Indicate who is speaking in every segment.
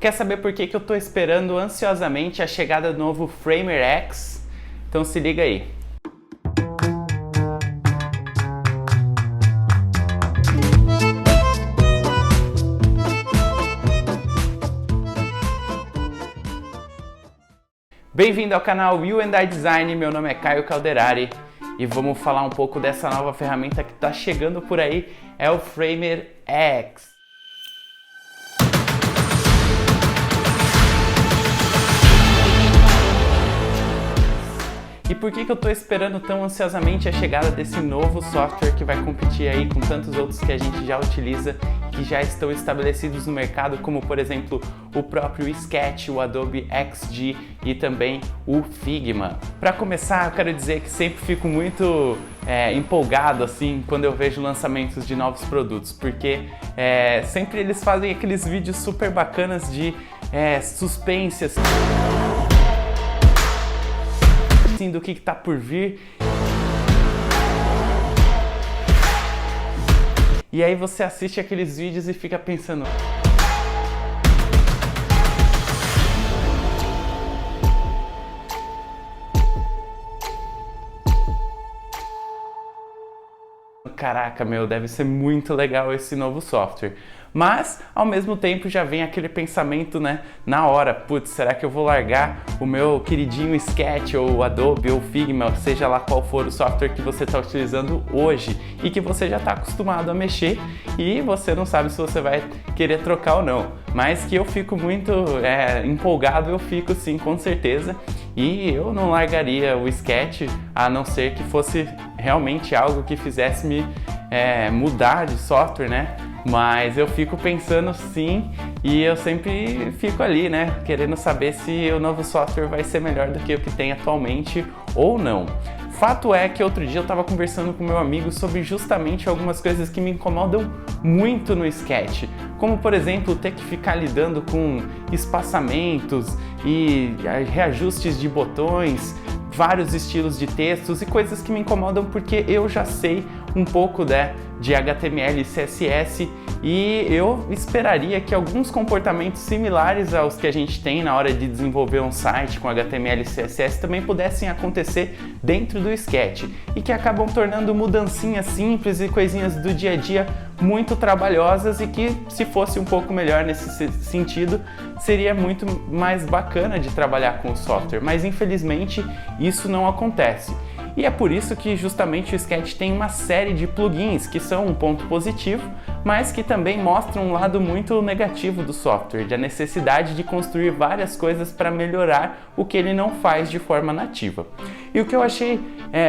Speaker 1: Quer saber por que eu estou esperando ansiosamente a chegada do novo Framer X? Então se liga aí. Bem-vindo ao canal U&I Design, meu nome é Caio Calderari e vamos falar um pouco dessa nova ferramenta que está chegando por aí, é o Framer X. E por que eu estou esperando tão ansiosamente a chegada desse novo software que vai competir aí com tantos outros que a gente já utiliza, que já estão estabelecidos no mercado, como por exemplo o próprio Sketch, o Adobe XD e também o Figma. Para começar, eu quero dizer que sempre fico muito empolgado assim quando eu vejo lançamentos de novos produtos, porque sempre eles fazem aqueles vídeos super bacanas de suspense assim, do que está por vir. E aí você assiste aqueles vídeos e fica pensando: caraca, meu, deve ser muito legal esse novo software. Mas, ao mesmo tempo, já vem aquele pensamento, né, na hora: putz, será que eu vou largar o meu queridinho Sketch ou Adobe ou Figma, seja lá qual for o software que você está utilizando hoje e que você já está acostumado a mexer e você não sabe se você vai querer trocar ou não. Mas que eu fico muito empolgado, eu fico sim, com certeza. E eu não largaria o Sketch, a não ser que fosse realmente algo que fizesse me mudar de software, né? Mas eu fico pensando sim, e eu sempre fico ali, né, querendo saber se o novo software vai ser melhor do que o que tem atualmente ou não. Fato é que outro dia eu estava conversando com meu amigo sobre justamente algumas coisas que me incomodam muito no Sketch, como por exemplo ter que ficar lidando com espaçamentos e reajustes de botões, vários estilos de textos e coisas que me incomodam porque eu já sei um pouco de HTML e CSS e eu esperaria que alguns comportamentos similares aos que a gente tem na hora de desenvolver um site com HTML e CSS também pudessem acontecer dentro do Sketch e que acabam tornando mudancinhas simples e coisinhas do dia a dia muito trabalhosas e que, se fosse um pouco melhor nesse sentido, seria muito mais bacana de trabalhar com o software, mas infelizmente isso não acontece. E é por isso que justamente o Sketch tem uma série de plugins que são um ponto positivo, mas que também mostram um lado muito negativo do software, da necessidade de construir várias coisas para melhorar o que ele não faz de forma nativa. E o que eu achei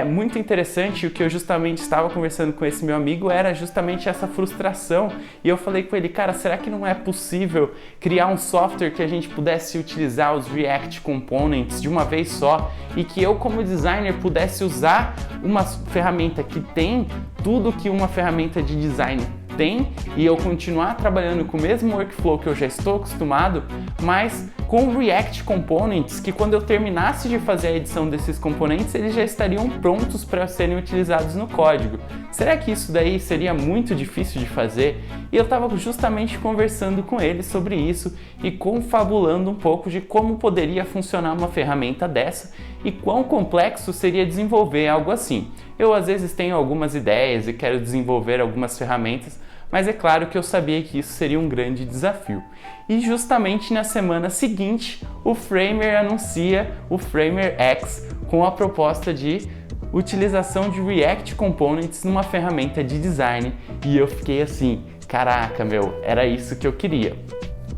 Speaker 1: muito interessante, o que eu justamente estava conversando com esse meu amigo, era justamente essa frustração. E eu falei com ele: cara, será que não é possível criar um software que a gente pudesse utilizar os React Components de uma vez só e que eu, como designer, pudesse usar uma ferramenta que tem tudo que uma ferramenta de design tem e eu continuar trabalhando com o mesmo workflow que eu já estou acostumado, mas com React Components, que quando eu terminasse de fazer a edição desses componentes, eles já estariam prontos para serem utilizados no código. Será que isso daí seria muito difícil de fazer? E eu estava justamente conversando com ele sobre isso e confabulando um pouco de como poderia funcionar uma ferramenta dessa e quão complexo seria desenvolver algo assim. Eu às vezes tenho algumas ideias e quero desenvolver algumas ferramentas, mas é claro que eu sabia que isso seria um grande desafio. E justamente na semana seguinte, o Framer anuncia o Framer X com a proposta de utilização de React Components numa ferramenta de design. E eu fiquei assim: caraca, meu, era isso que eu queria.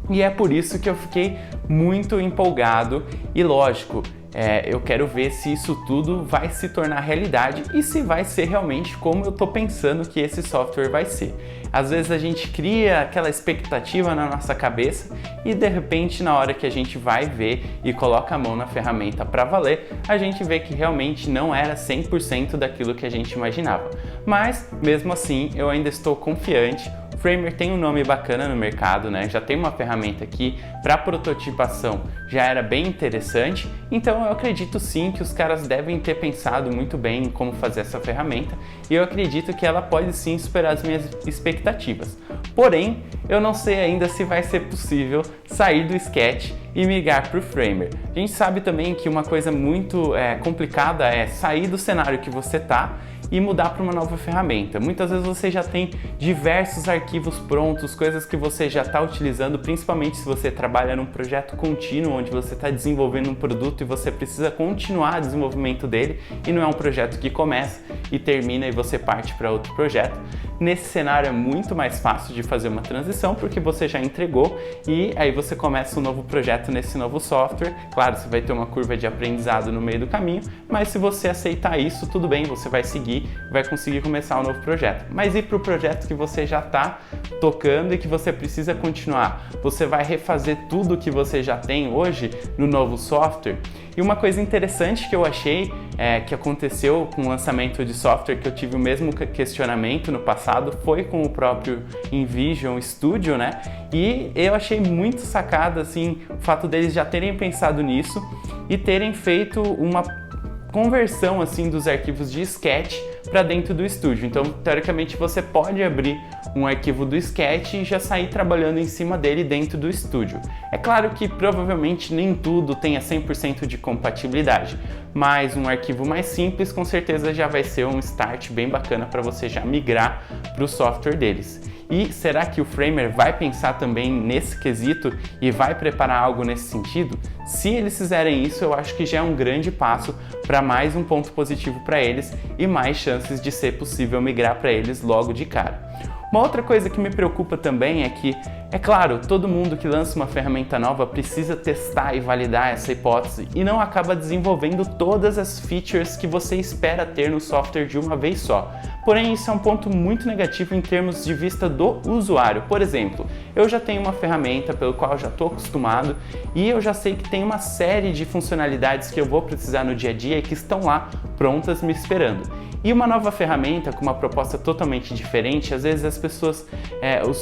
Speaker 1: E é por isso que eu fiquei muito empolgado e, lógico, eu quero ver se isso tudo vai se tornar realidade e se vai ser realmente como eu estou pensando que esse software vai ser. Às vezes a gente cria aquela expectativa na nossa cabeça e de repente, na hora que a gente vai ver e coloca a mão na ferramenta para valer, a gente vê que realmente não era 100% daquilo que a gente imaginava. Mas mesmo assim eu ainda estou confiante. Framer tem um nome bacana no mercado, né? Já tem uma ferramenta aqui para prototipação, já era bem interessante, então eu acredito sim que os caras devem ter pensado muito bem em como fazer essa ferramenta e eu acredito que ela pode sim superar as minhas expectativas. Porém, eu não sei ainda se vai ser possível sair do Sketch e migrar para o Framer. A gente sabe também que uma coisa muito complicada é sair do cenário que você está e mudar para uma nova ferramenta. Muitas vezes você já tem diversos arquivos prontos, coisas que você já está utilizando, principalmente se você trabalha num projeto contínuo, onde você está desenvolvendo um produto e você precisa continuar o desenvolvimento dele e não é um projeto que começa e termina e você parte para outro projeto. Nesse cenário é muito mais fácil de fazer uma transição porque você já entregou e aí você começa um novo projeto nesse novo software. Claro, você vai ter uma curva de aprendizado no meio do caminho, mas se você aceitar isso, tudo bem, você vai seguir, vai conseguir começar um novo projeto. Mas e para o projeto que você já está tocando e que você precisa continuar? Você vai refazer tudo que você já tem hoje no novo software? E uma coisa interessante que eu achei que aconteceu com o lançamento de software, que eu tive o mesmo questionamento no passado, foi com o próprio InVision Studio, né? E eu achei muito sacada, assim, o fato deles já terem pensado nisso e terem feito uma conversão, assim, dos arquivos de Sketch para dentro do estúdio. Então, teoricamente, você pode abrir um arquivo do Sketch e já sair trabalhando em cima dele dentro do estúdio. É claro que provavelmente nem tudo tenha 100% de compatibilidade, mas um arquivo mais simples com certeza já vai ser um start bem bacana para você já migrar para o software deles. E será que o Framer vai pensar também nesse quesito e vai preparar algo nesse sentido? Se eles fizerem isso, eu acho que já é um grande passo para mais um ponto positivo para eles e mais chances de ser possível migrar para eles logo de cara. Uma outra coisa que me preocupa também é que, é claro, todo mundo que lança uma ferramenta nova precisa testar e validar essa hipótese e não acaba desenvolvendo todas as features que você espera ter no software de uma vez só. Porém, isso é um ponto muito negativo em termos de vista do usuário. Por exemplo, eu já tenho uma ferramenta pelo qual eu já estou acostumado e eu já sei que tem uma série de funcionalidades que eu vou precisar no dia a dia e que estão lá prontas me esperando. E uma nova ferramenta com uma proposta totalmente diferente, às vezes as pessoas,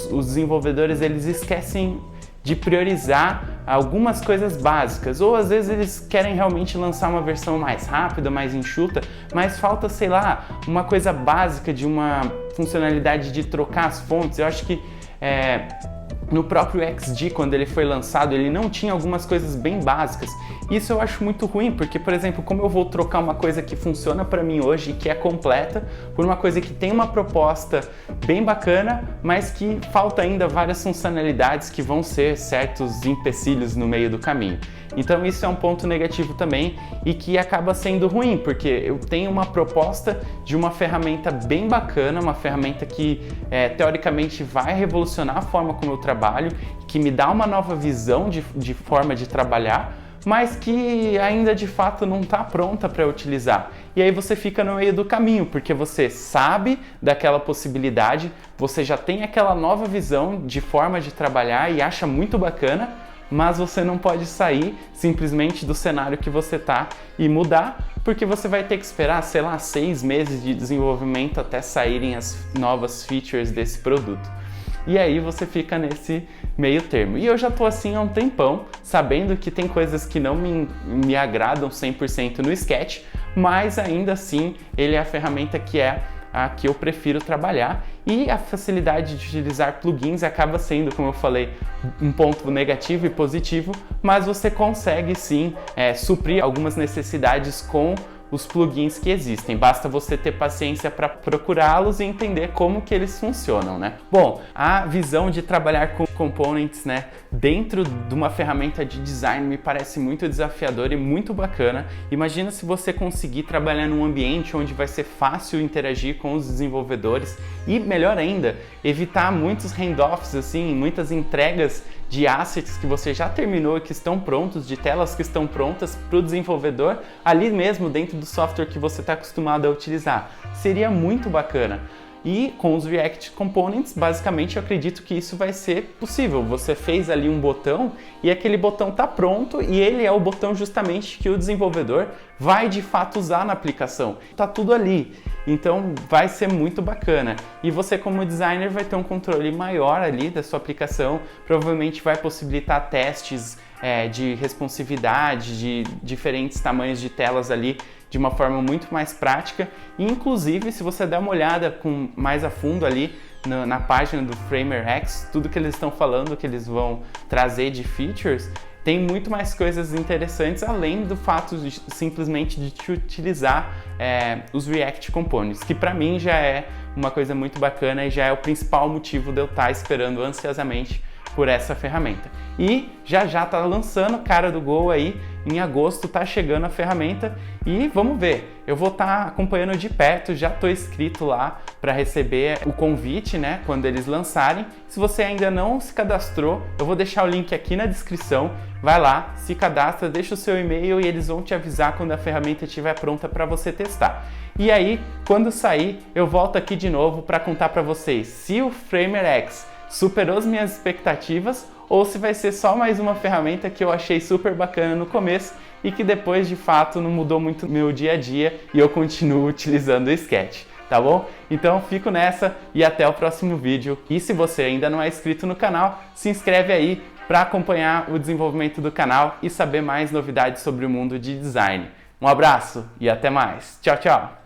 Speaker 1: os desenvolvedores, eles esquecem de priorizar algumas coisas básicas, ou às vezes eles querem realmente lançar uma versão mais rápida, mais enxuta, mas falta, sei lá, uma coisa básica de uma funcionalidade de trocar as fontes. Eu acho que no próprio XD, quando ele foi lançado, ele não tinha algumas coisas bem básicas. Isso eu acho muito ruim, porque, por exemplo, como eu vou trocar uma coisa que funciona para mim hoje e que é completa, por uma coisa que tem uma proposta bem bacana, mas que falta ainda várias funcionalidades que vão ser certos empecilhos no meio do caminho. Então isso é um ponto negativo também e que acaba sendo ruim, porque eu tenho uma proposta de uma ferramenta bem bacana, uma ferramenta que teoricamente vai revolucionar a forma como eu trabalho, que me dá uma nova visão de forma de trabalhar, mas que ainda de fato não está pronta para utilizar. E aí você fica no meio do caminho, porque você sabe daquela possibilidade, você já tem aquela nova visão de forma de trabalhar e acha muito bacana, mas você não pode sair simplesmente do cenário que você está e mudar, porque você vai ter que esperar, sei lá, 6 meses de desenvolvimento até saírem as novas features desse produto. E aí você fica nesse meio termo. E eu já tô assim há um tempão, sabendo que tem coisas que não me agradam 100% no Sketch, mas ainda assim ele é a ferramenta que é a que eu prefiro trabalhar, e a facilidade de utilizar plugins acaba sendo, como eu falei, um ponto negativo e positivo, mas você consegue sim suprir algumas necessidades com os plugins que existem. Basta você ter paciência para procurá-los e entender como que eles funcionam, né? Bom, a visão de trabalhar com components, né, dentro de uma ferramenta de design me parece muito desafiador e muito bacana. Imagina se você conseguir trabalhar num ambiente onde vai ser fácil interagir com os desenvolvedores e, melhor ainda, evitar muitos handoffs, assim, muitas entregas de assets que você já terminou e que estão prontos, de telas que estão prontas para o desenvolvedor ali mesmo dentro do software que você está acostumado a utilizar. Seria muito bacana. E com os React Components, basicamente eu acredito que isso vai ser possível. Você fez ali um botão e aquele botão está pronto e ele é o botão justamente que o desenvolvedor vai de fato usar na aplicação. Tá tudo ali, então vai ser muito bacana. E você como designer vai ter um controle maior ali da sua aplicação, provavelmente vai possibilitar testes de responsividade, de diferentes tamanhos de telas ali, de uma forma muito mais prática. E inclusive, se você der uma olhada mais a fundo ali na página do FramerX, tudo que eles estão falando, que eles vão trazer de features, tem muito mais coisas interessantes, além do fato de simplesmente de te utilizar os React Components, que para mim já é uma coisa muito bacana e já é o principal motivo de eu estar esperando ansiosamente por essa ferramenta. E já tá lançando cara do gol aí, em agosto tá chegando a ferramenta e vamos ver. Eu vou estar acompanhando de perto, já tô inscrito lá para receber o convite, né, quando eles lançarem. Se você ainda não se cadastrou, eu vou deixar o link aqui na descrição. Vai lá, se cadastra, deixa o seu e-mail e eles vão te avisar quando a ferramenta estiver pronta para você testar. E aí, quando sair, eu volto aqui de novo para contar para vocês se o FramerX superou as minhas expectativas ou se vai ser só mais uma ferramenta que eu achei super bacana no começo e que depois de fato não mudou muito meu dia a dia e eu continuo utilizando o Sketch, tá bom? Então fico nessa e até o próximo vídeo. E se você ainda não é inscrito no canal, se inscreve aí para acompanhar o desenvolvimento do canal e saber mais novidades sobre o mundo de design. Um abraço e até mais. Tchau, tchau!